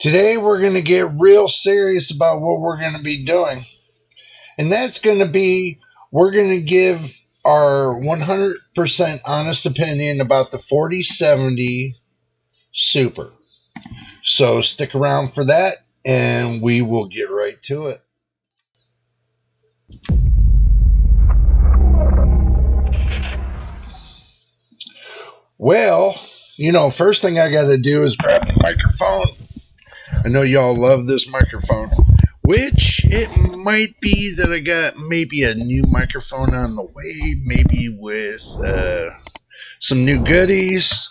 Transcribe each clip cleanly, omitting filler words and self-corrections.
Today we're going to get real serious about what we're going to be doing. And that's going to be, we're going to give our 100% honest opinion about the 4070 Super. So stick around for that and we will get right to it. Well, first thing I got to do is grab the microphone. I know y'all love this microphone, which it might be that I got maybe a new microphone on the way, maybe with some new goodies.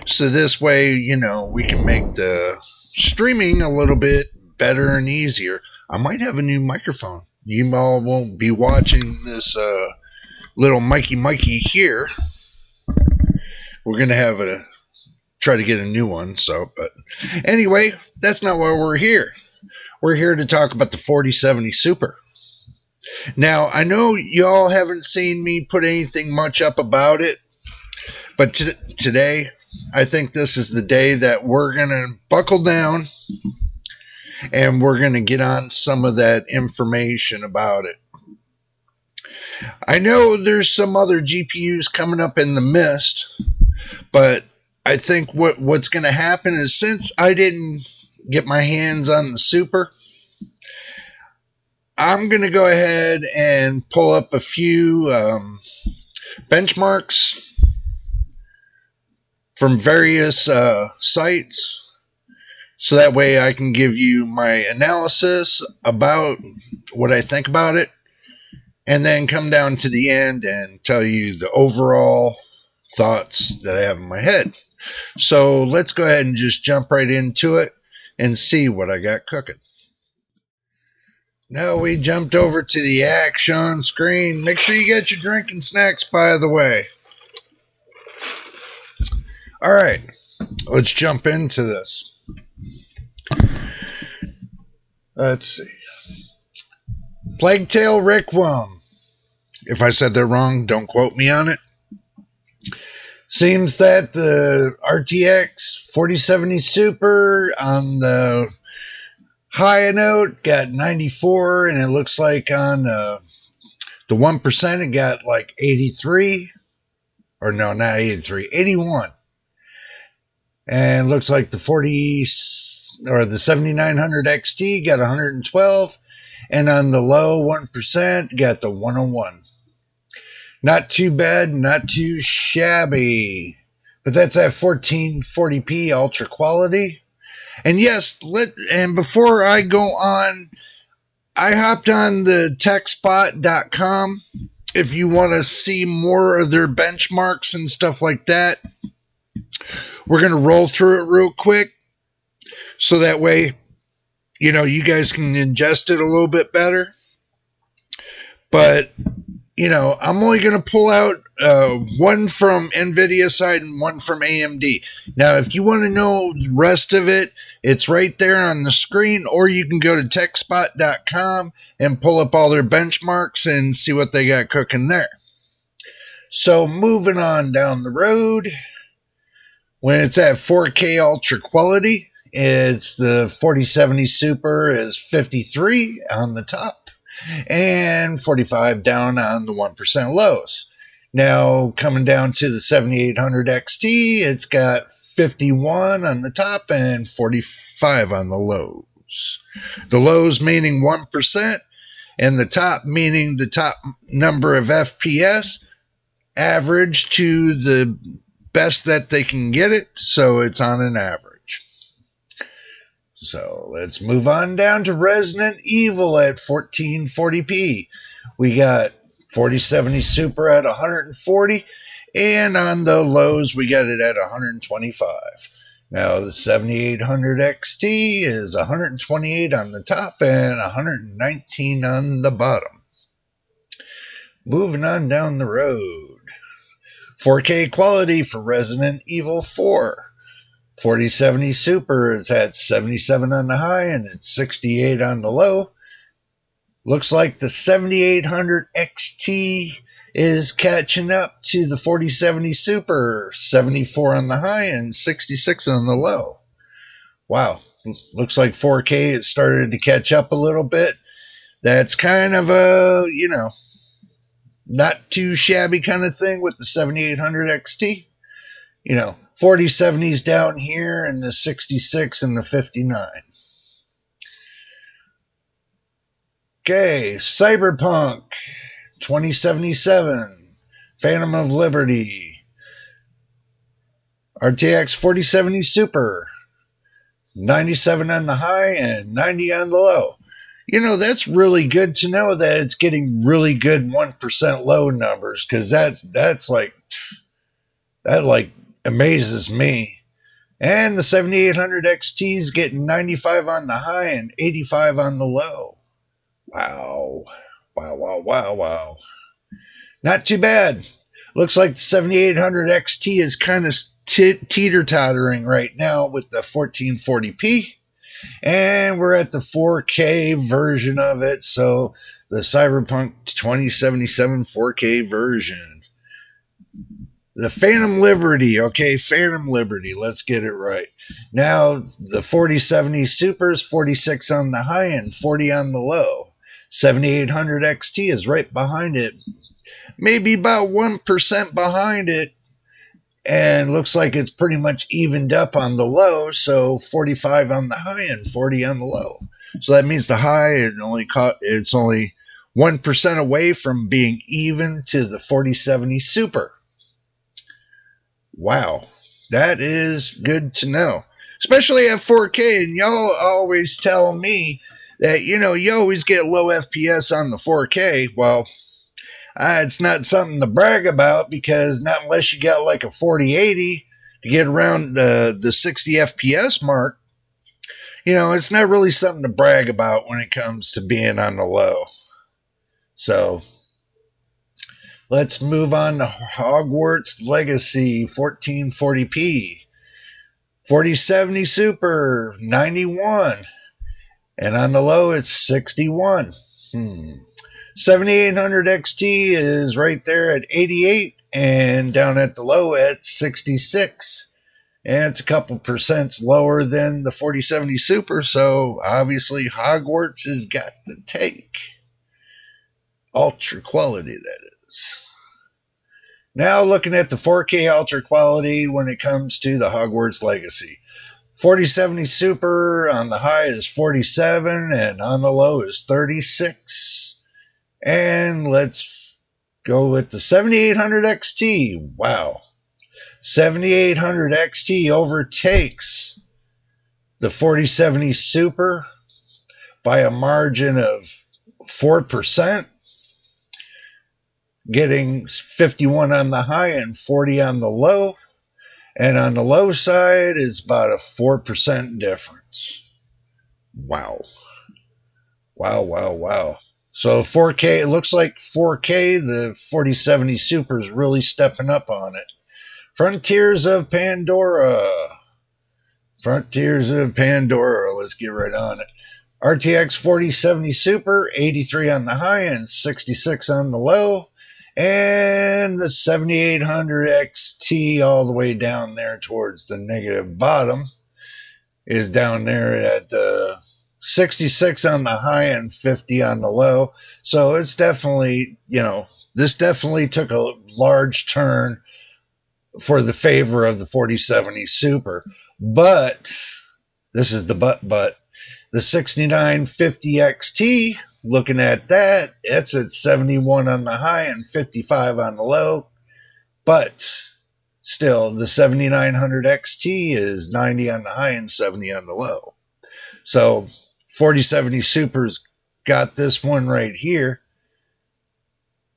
So this way, we can make the streaming a little bit better and easier. I might have a new microphone. You all won't be watching this little Mikey here. We're going to try to get a new one. But anyway, that's not why we're here. We're here to talk about the 4070 Super. Now, I know y'all haven't seen me put anything much up about it, but today, I think this is the day that we're going to buckle down and we're going to get on some of that information about it. I know there's some other GPUs coming up in the mist, but I think what's going to happen is, since I didn't get my hands on the Super, I'm going to go ahead and pull up a few benchmarks from various sites, so that way I can give you my analysis about what I think about it, and then come down to the end and tell you the overall thoughts that I have in my head. So let's go ahead and just jump right into it and see what I got cooking. Now we jumped over to the action screen. Make sure you get your drink and snacks, by the way. All right, let's jump into this. Let's see. Plaguetail Requiem. If I said that wrong, don't quote me on it. Seems that the RTX 4070 Super on the high note got 94, and it looks like on the 1% it got like 83. Or no, not 83, 81. And looks like the 7900 XT got 112, and on the low 1% got the 101. Not too bad, not too shabby. But that's at 1440p ultra quality. And yes, and before I go on, I hopped on the techspot.com if you want to see more of their benchmarks and stuff like that. We're going to roll through it real quick, so that way, you guys can ingest it a little bit better. But, I'm only going to pull out one from Nvidia side and one from AMD. Now, if you want to know the rest of it, it's right there on the screen, or you can go to techspot.com and pull up all their benchmarks and see what they got cooking there. So moving on down the road, when it's at 4K ultra quality, it's the 4070 Super is 53 on the top and 45 down on the 1% lows. Now coming down to the 7800 XT, it's got 51 on the top and 45 on the lows. The lows meaning 1%, and the top meaning the top number of FPS, average to the best that they can get it, so it's on an average. So let's move on down to Resident Evil at 1440p. We got 4070 Super at 140, and on the lows we got it at 125. Now the 7800 XT is 128 on the top and 119 on the bottom. Moving on down the road. 4K quality for Resident Evil 4. 4070 Super is at 77 on the high and it's 68 on the low. Looks like the 7800 XT is catching up to the 4070 Super, 74 on the high and 66 on the low. Wow, Looks like 4K it started to catch up a little bit. That's kind of a, not too shabby kind of thing with the 7800 XT. 4070s down here and the 66 and the 59. Okay, Cyberpunk 2077, Phantom of Liberty, RTX 4070 Super, 97 on the high and 90 on the low. That's really good to know that it's getting really good 1% low numbers, because that amazes me. And the 7800 XT is getting 95 on the high and 85 on the low. Wow. Wow, wow, wow, wow. Not too bad. Looks like the 7800 XT is kind of teeter-tottering right now with the 1440p. And we're at the 4K version of it. So the Cyberpunk 2077 4K version. The Phantom Liberty. Okay, Phantom Liberty. Let's get it right. Now, the 4070 Super's 46 on the high and 40 on the low. 7800 XT is right behind it. Maybe about 1% behind it. And looks like it's pretty much evened up on the low. So 45 on the high and 40 on the low. So that means the high, it's only 1% away from being even to the 4070 Super. Wow, that is good to know, especially at 4K. And y'all always tell me that, you always get low FPS on the 4K. Well, it's not something to brag about, because not unless you got like a 4080 to get around the 60 FPS mark, it's not really something to brag about when it comes to being on the low. So let's move on to Hogwarts Legacy 1440p. 4070 Super, 91. And on the low, it's 61. 7800 XT is right there at 88. And down at the low at 66. And it's a couple percents lower than the 4070 Super. So obviously Hogwarts has got the take. Ultra quality, that is. Now looking at the 4K ultra quality when it comes to the Hogwarts Legacy. 4070 Super on the high is 47 and on the low is 36. And let's go with the 7800 XT. Wow. 7800 XT overtakes the 4070 Super by a margin of 4%. Getting 51 on the high and 40 on the low. And on the low side, it's about a 4% difference. Wow. Wow, wow, wow. So 4K, it looks like 4K, the 4070 Super is really stepping up on it. Frontiers of Pandora. Frontiers of Pandora. Let's get right on it. RTX 4070 Super, 83 on the high and 66 on the low. And the 7800 XT all the way down there towards the negative bottom is down there at 66 on the high and 50 on the low. So it's definitely, this definitely took a large turn for the favor of the 4070 Super. But, this is the but, the 6950 XT, looking at that, it's at 71 on the high and 55 on the low. But still, the 7900 XT is 90 on the high and 70 on the low. So 4070 Super's got this one right here.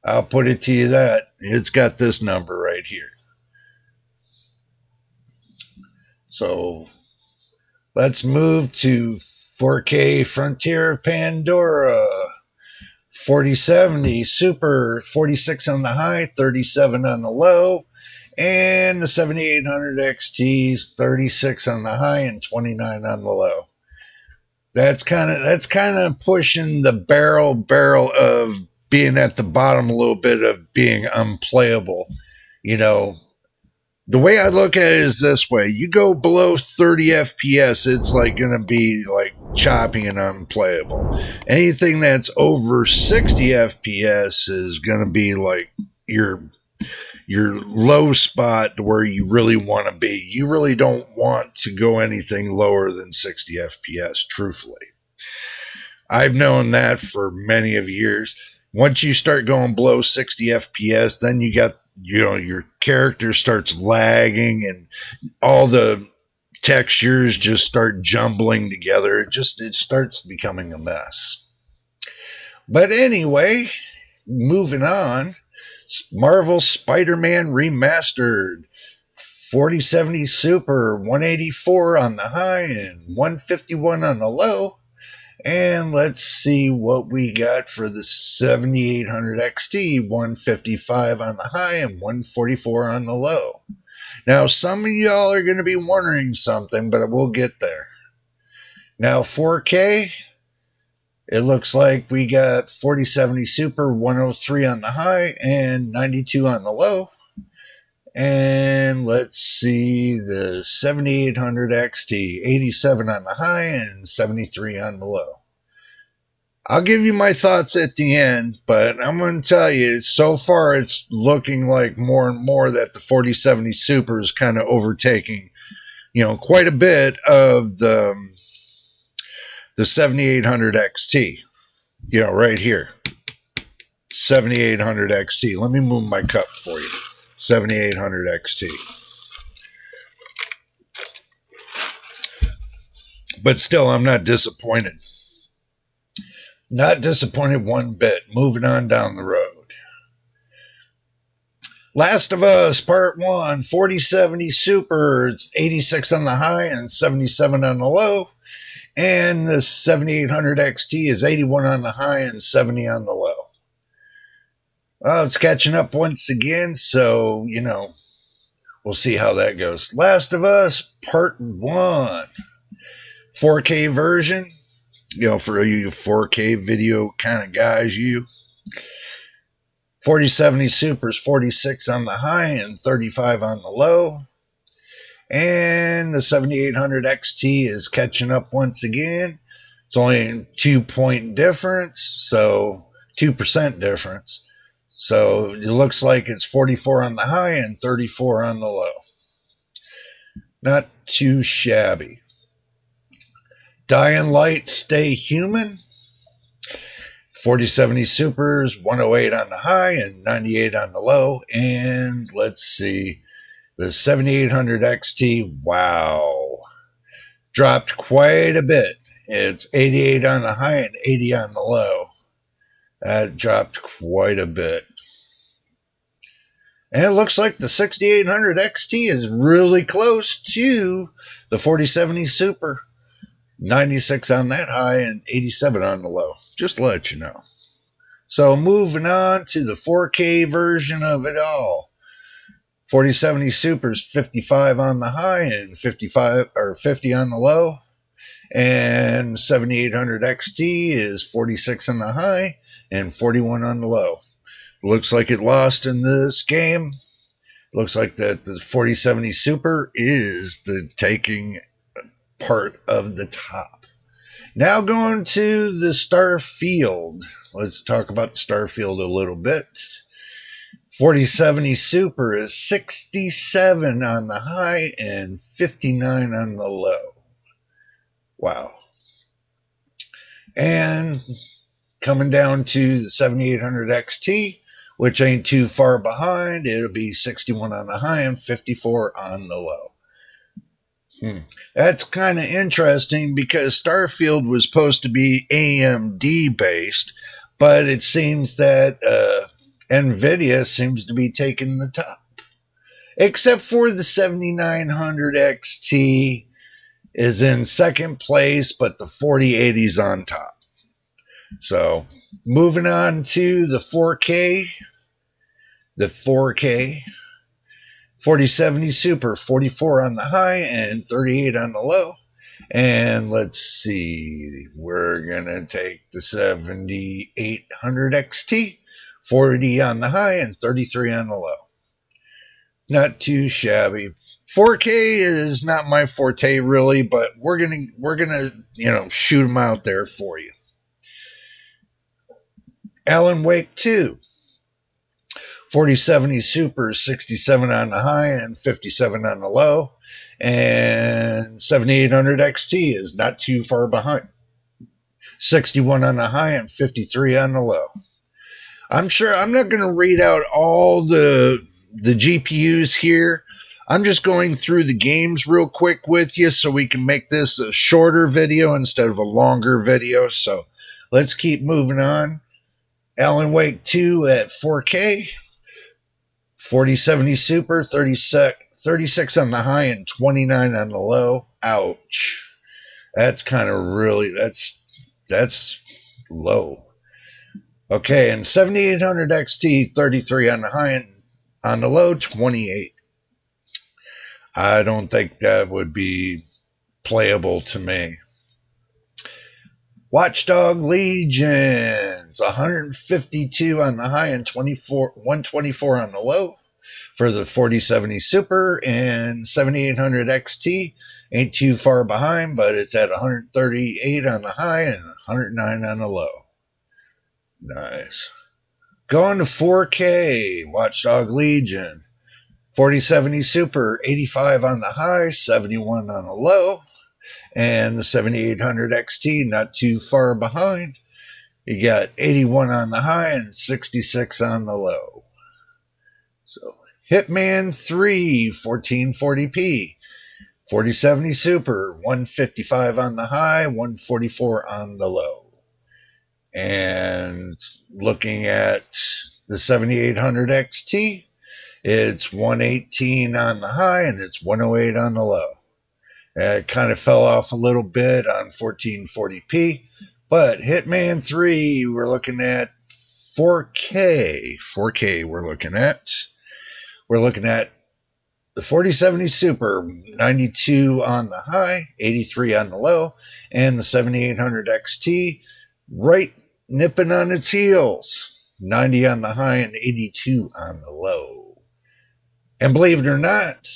I'll put it to you that it's got this number right here. So let's move to 4K Frontier of Pandora. 4070 Super, 46 on the high, 37 on the low. And the 7800 XT's 36 on the high and 29 on the low. That's kind of pushing the barrel of being at the bottom a little bit, of being unplayable. The way I look at it is this way. You go below 30 FPS, it's like going to be like choppy and unplayable. Anything that's over 60 FPS is going to be like your low spot to where you really want to be. You really don't want to go anything lower than 60 FPS, truthfully. I've known that for many of years. Once you start going below 60 FPS, then you got, your character starts lagging and all the textures just start jumbling together. It starts becoming a mess. But anyway, moving on. Marvel Spider-Man Remastered. 4070 Super, 184 on the high and 151 on the low. And let's see what we got for the 7800 XT, 155 on the high and 144 on the low. Now, some of y'all are going to be wondering something, but we'll get there. Now, 4K, it looks like we got 4070 Super, 103 on the high and 92 on the low. And let's see the 7800 XT, 87 on the high and 73 on the low. I'll give you my thoughts at the end, but I'm going to tell you, so far it's looking like more and more that the 4070 Super is kind of overtaking, quite a bit of the 7800 XT, right here. 7800 XT. Let me move my cup for you. 7800 XT. But still, I'm not disappointed. Not disappointed one bit. Moving on down the road. Last of Us Part 1, 4070 Super. It's 86 on the high and 77 on the low. And the 7800 XT is 81 on the high and 70 on the low. Well, it's catching up once again, so, we'll see how that goes. Last of Us Part 1. 4K version. For you 4K video kind of guys, 4070 Super is 46 on the high and 35 on the low. And the 7800 XT is catching up once again. It's only a 2-point difference, so 2% difference. So it looks like it's 44 on the high and 34 on the low. Not too shabby. Dying Light Stay Human. 4070 Supers, 108 on the high and 98 on the low. And let's see, the 7800 XT, wow, dropped quite a bit. It's 88 on the high and 80 on the low. That dropped quite a bit. And it looks like the 6800 XT is really close to the 4070 Super. 96 on that high and 87 on the low. Just to let you know. So moving on to the 4K version of it all. 4070 Super's 55 on the high and 50 on the low. And 7800 XT is 46 on the high and 41 on the low. Looks like it lost in this game. Looks like that the 4070 Super is the taking part of the top. Now going to the Starfield. Let's talk about the Starfield a little bit. 4070 Super is 67 on the high and 59 on the low. Wow. And coming down to the 7800 XT, which ain't too far behind, it'll be 61 on the high and 54 on the low. That's kind of interesting because Starfield was supposed to be AMD based, but it seems that Nvidia seems to be taking the top. Except for the 7900 XT is in second place, but the 4080 is on top. So moving on to the 4K. The 4K. 4070 Super, 44 on the high and 38 on the low. And let's see, we're going to take the 7800 XT, 40 on the high and 33 on the low. Not too shabby. 4K is not my forte really, but we're gonna shoot them out there for you. Alan Wake 2, 4070 Super, 67 on the high and 57 on the low, and 7800 XT is not too far behind. 61 on the high and 53 on the low. I'm sure I'm not going to read out all the GPUs here. I'm just going through the games real quick with you so we can make this a shorter video instead of a longer video. So let's keep moving on. Alan Wake 2 at 4K, 4070 Super, 36 on the high and 29 on the low. Ouch. That's kind of really, that's low. Okay, and 7800 XT, 33 on the high and on the low, 28. I don't think that would be playable to me. Watchdog Legions, 152 on the high and 124 on the low for the 4070 Super, and 7800 XT ain't too far behind, but it's at 138 on the high and 109 on the low. Nice. Going to 4K, Watchdog Legion, 4070 Super, 85 on the high, 71 on the low, and the 7800 XT not too far behind. You got 81 on the high and 66 on the low. So Hitman 3, 1440p, 4070 Super, 155 on the high, 144 on the low. And looking at the 7800 XT, it's 118 on the high and it's 108 on the low. It kind of fell off a little bit on 1440p, but Hitman 3, we're looking at 4K. 4K we're looking at. We're looking at the 4070 Super, 92 on the high, 83 on the low, and the 7800 XT, right nipping on its heels, 90 on the high and 82 on the low. And believe it or not,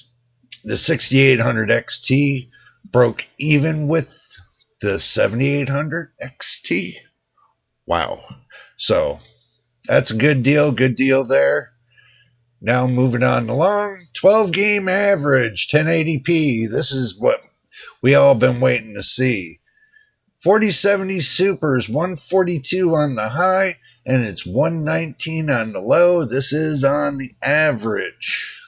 the 6800 XT broke even with the 7800 XT. Wow. So that's a good deal there. Now moving on along, 12 game average, 1080p. This is what we all been waiting to see. 4070 Supers, 142 on the high, and it's 119 on the low. This is on the average.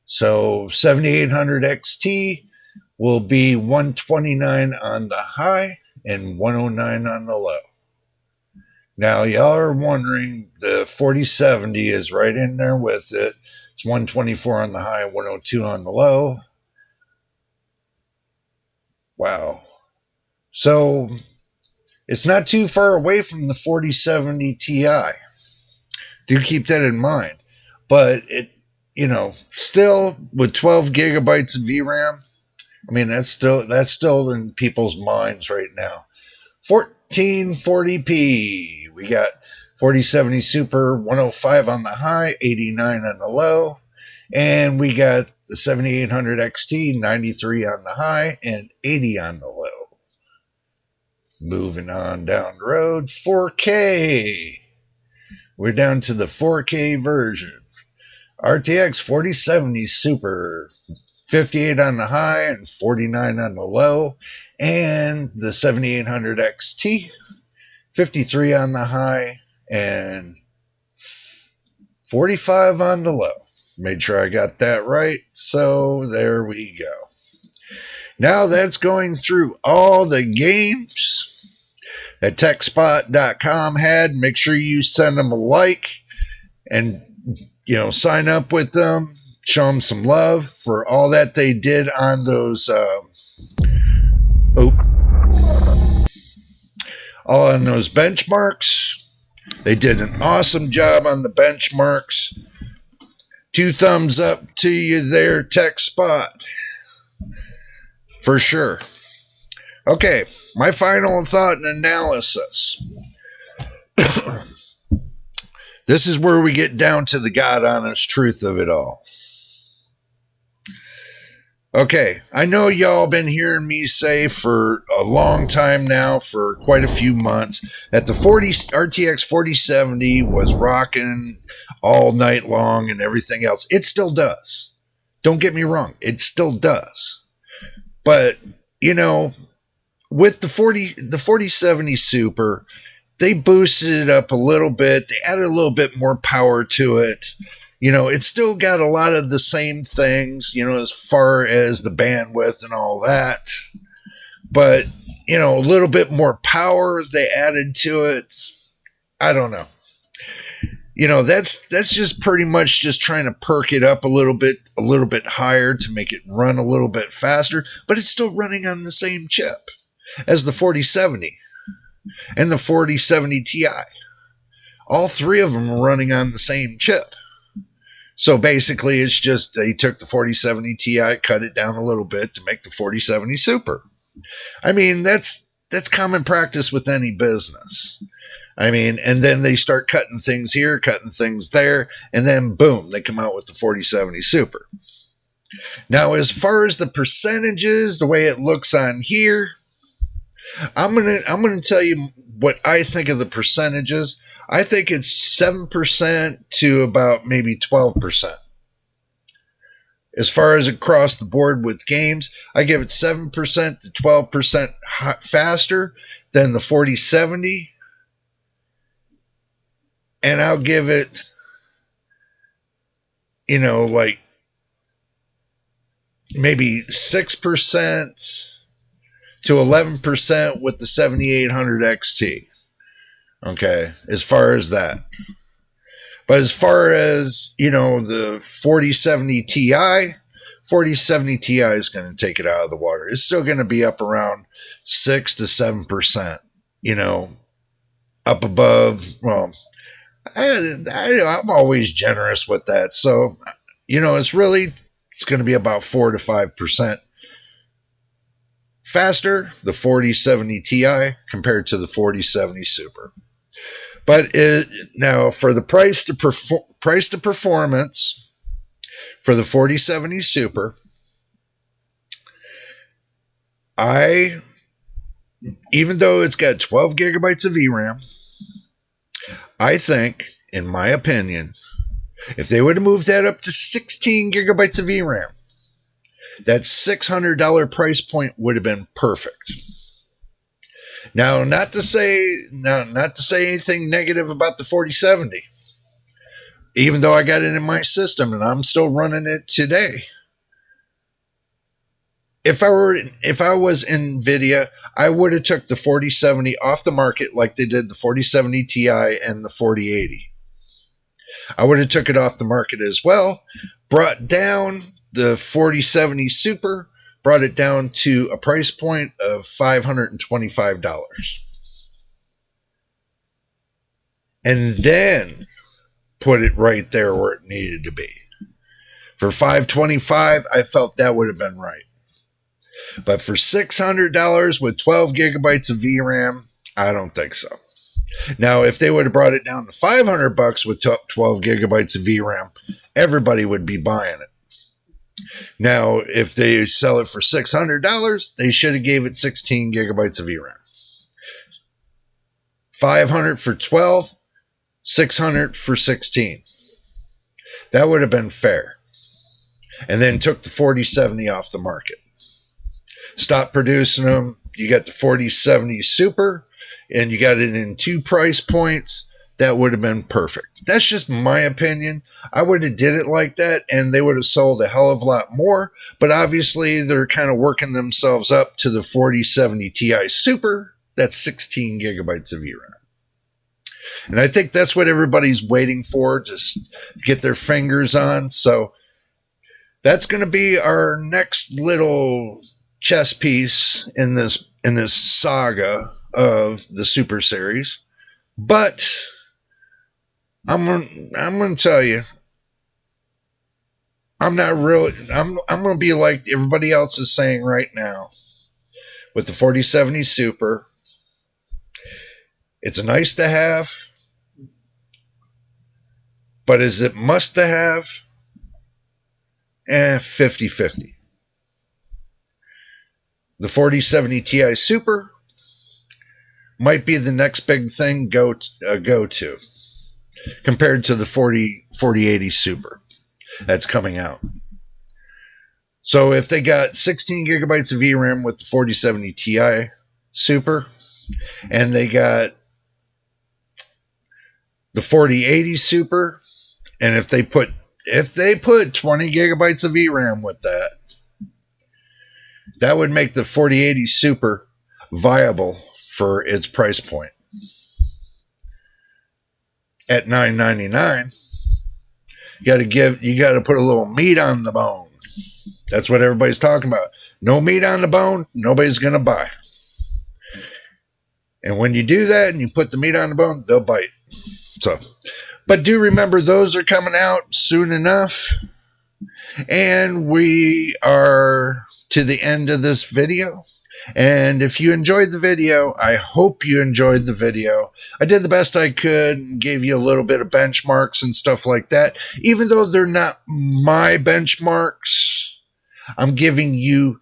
So 7800 XT will be 129 on the high and 109 on the low. Now, y'all are wondering, the 4070 is right in there with it. It's 124 on the high, 102 on the low. Wow. So it's not too far away from the 4070 Ti. Do keep that in mind. But it, still with 12 gigabytes of VRAM, I mean, that's still in people's minds right now. 1440p. We got 4070 Super, 105 on the high, 89 on the low. And we got the 7800 XT, 93 on the high and 80 on the low. Moving on down the road, 4K. We're down to the 4K version. RTX 4070 Super, 58 on the high and 49 on the low. And the 7800 XT, 53 on the high and 45 on the low. Made sure I got that right. So there we go. Now that's going through all the games that TechSpot.com had. Make sure you send them a like and, sign up with them. Show them some love for all that they did on those, all on those benchmarks. They did an awesome job on the benchmarks. 2 thumbs up to you there, TechSpot. For sure. Okay, my final thought and analysis. This is where we get down to the God honest truth of it all. Okay, I know y'all been hearing me say for a long time now, for quite a few months, that the 40 RTX 4070 was rocking all night long and everything else. It still does. Don't get me wrong, it still does. But, you know, with the 4070 Super, they boosted it up a little bit. They added a little bit more power to it. It's still got a lot of the same things, as far as the bandwidth and all that. But, a little bit more power they added to it. I don't know. That's just pretty much just trying to perk it up a little bit higher to make it run a little bit faster, but it's still running on the same chip as the 4070 and the 4070 Ti. All three of them are running on the same chip. So basically, it's just they took the 4070 Ti, cut it down a little bit to make the 4070 Super. I mean, that's common practice with any business. I mean, and then they start cutting things here, cutting things there, and then boom, they come out with the 4070 Super. Now, as far as the percentages, the way it looks on here, I'm gonna tell you what I think of the percentages. I think it's 7% to about maybe 12%. As far as across the board with games, I give it 7% to 12% faster than the 4070. And I'll give it, like maybe 6% to 11% with the 7800 XT. Okay, as far as that. But as far as, the 4070 Ti, 4070 Ti is going to take it out of the water. It's still going to be up around 6 to 7%, up above. Well, I'm always generous with that. So, it's going to be about 4 to 5% faster, the 4070 Ti compared to the 4070 Super. But now for the price to performance for the 4070 Super, even though it's got 12 gigabytes of VRAM, I think, in my opinion, if they would have moved that up to 16 gigabytes of VRAM, that $600 price point would have been perfect. Now, not to say anything negative about the 4070, even though I got it in my system and I'm still running it today. If I was Nvidia, I would have took the 4070 off the market like they did the 4070 Ti and the 4080. I would have took it off the market as well, brought down the 4070 Super, brought it down to a price point of $525. And then put it right there where it needed to be. For $525, I felt that would have been right. But for $600 with 12 gigabytes of VRAM, I don't think so. Now, if they would have brought it down to $500 with 12 gigabytes of VRAM, everybody would be buying it. Now, if they sell it for $600, they should have gave it 16 gigabytes of VRAM. $500 for 12, $600 for 16. That would have been fair. And then took the 4070 off the market. Stopped producing them. You got the 4070 Super, and you got it in 2 price points. That would have been perfect. That's just my opinion. I would have did it like that, and they would have sold a hell of a lot more. But obviously, they're kind of working themselves up to the 4070 Ti Super. That's 16 gigabytes of VRAM. And I think that's what everybody's waiting for, just get their fingers on. So that's going to be our next little chess piece in this saga of the Super Series. But I'm going to tell you, I'm going to be like everybody else is saying right now with the 4070 Super. It's nice to have, but is it must to have? 50-50. The 4070 Ti Super might be the next big thing go to compared to the 4080 Super that's coming out. So if they got 16 gigabytes of VRAM with the 4070 Ti Super, and they got the 4080 Super, and if they put 20 gigabytes of VRAM with that, that would make the 4080 Super viable for its price point. At $999, you got to put a little meat on the bone. That's what everybody's talking about. No meat on the bone, nobody's going to buy. And when you do that and you put the meat on the bone, they'll bite. So, but do remember, those are coming out soon enough. And we are to the end of this video. And if you enjoyed the video, I hope you enjoyed the video. I did the best I could and gave you a little bit of benchmarks and stuff like that. Even though they're not my benchmarks, I'm giving you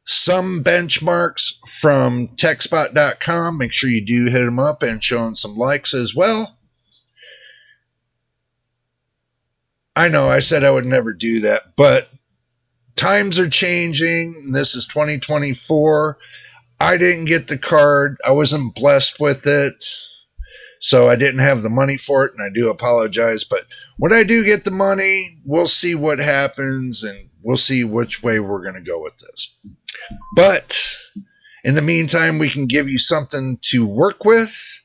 some benchmarks from techspot.com. Make sure you do hit them up and show them some likes as well. I know I said I would never do that, but times are changing. This is 2024. I didn't get the card. I wasn't blessed with it, so I didn't have the money for it, and I do apologize. But when I do get the money, we'll see what happens, and we'll see which way we're going to go with this. But in the meantime, we can give you something to work with,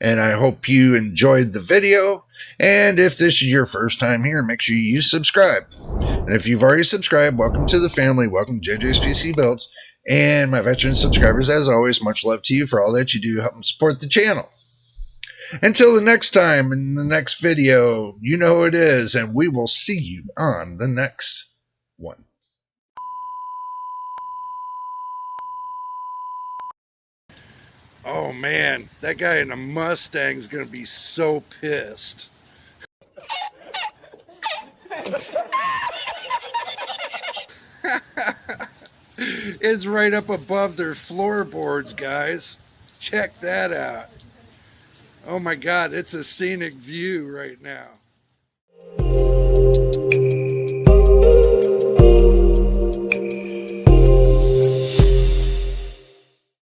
and I hope you enjoyed the video. And if this is your first time here, make sure you subscribe. And if you've already subscribed, welcome to the family. Welcome to JJ's PC Builds. And my veteran subscribers, as always, much love to you for all that you do help support the channel. Until the next time, in the next video, you know who it is, and we will see you on the next one. Oh man, that guy in a Mustang's gonna be so pissed. It's right up above their floorboards, guys. Check that out. Oh my God, it's a scenic view right now.